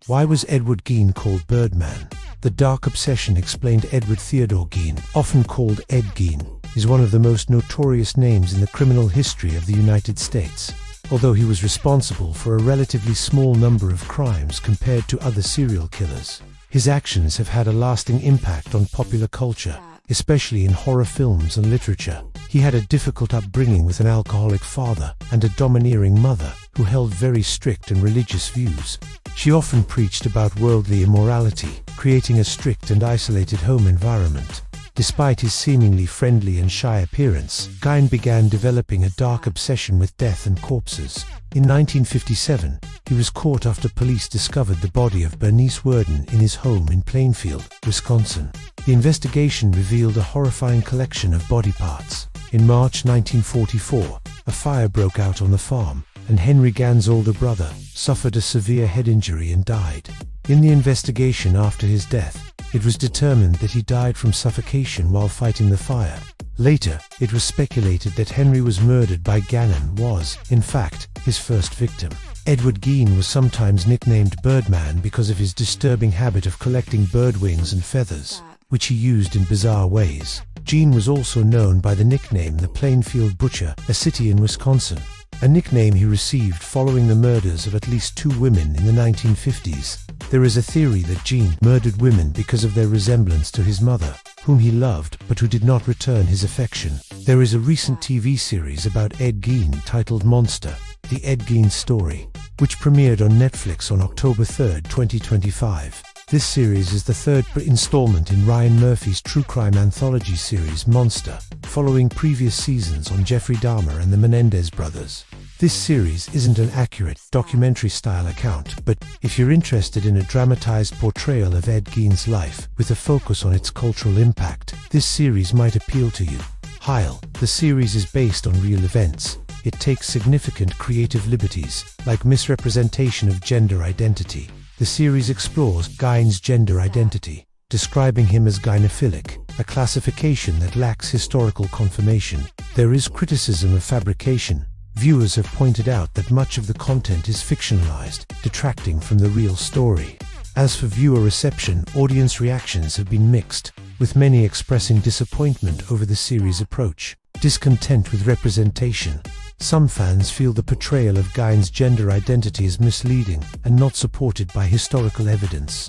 Why was Edward Gein called Birdman? The dark obsession explained. Edward Theodore Gein, often called Ed Gein, is one of the most notorious names in the criminal history of the United States. Although he was responsible for a relatively small number of crimes compared to other serial killers, his actions have had a lasting impact on popular culture, especially in horror films and literature. He had a difficult upbringing with an alcoholic father and a domineering mother who held very strict and religious views. She often preached about worldly immorality, creating a strict and isolated home environment. Despite his seemingly friendly and shy appearance, Gein began developing a dark obsession with death and corpses. In 1957, he was caught after police discovered the body of Bernice Worden in his home in Plainfield, Wisconsin. The investigation revealed a horrifying collection of body parts. In March 1944, a fire broke out on the farm, and Henry Gein's older brother suffered a severe head injury and died. In the investigation after his death, it was determined that he died from suffocation while fighting the fire. Later, it was speculated that Henry was murdered by Gein and was, in fact, his first victim. Edward Gein was sometimes nicknamed Birdman because of his disturbing habit of collecting bird wings and feathers, which he used in bizarre ways. Gein was also known by the nickname the Plainfield Butcher, a city in Wisconsin, a nickname he received following the murders of at least 2 women in the 1950s. There is a theory that Gein murdered women because of their resemblance to his mother, whom he loved but who did not return his affection. There is a recent TV series about Ed Gein titled Monster: The Ed Gein Story, which premiered on Netflix on October 3, 2025. This series is the 3rd installment in Ryan Murphy's true crime anthology series Monster, following previous seasons on Jeffrey Dahmer and the Menendez brothers. This series isn't an accurate, documentary-style account, but if you're interested in a dramatized portrayal of Ed Gein's life with a focus on its cultural impact, this series might appeal to you. While the series is based on real events, it takes significant creative liberties, like misrepresentation of gender identity. The series explores Gein's gender identity, describing him as gynophilic, a classification that lacks historical confirmation. There is criticism of fabrication. Viewers have pointed out that much of the content is fictionalized, detracting from the real story. As for viewer reception, audience reactions have been mixed, with many expressing disappointment over the series' approach, discontent with representation. Some fans feel the portrayal of Gein's gender identity is misleading and not supported by historical evidence.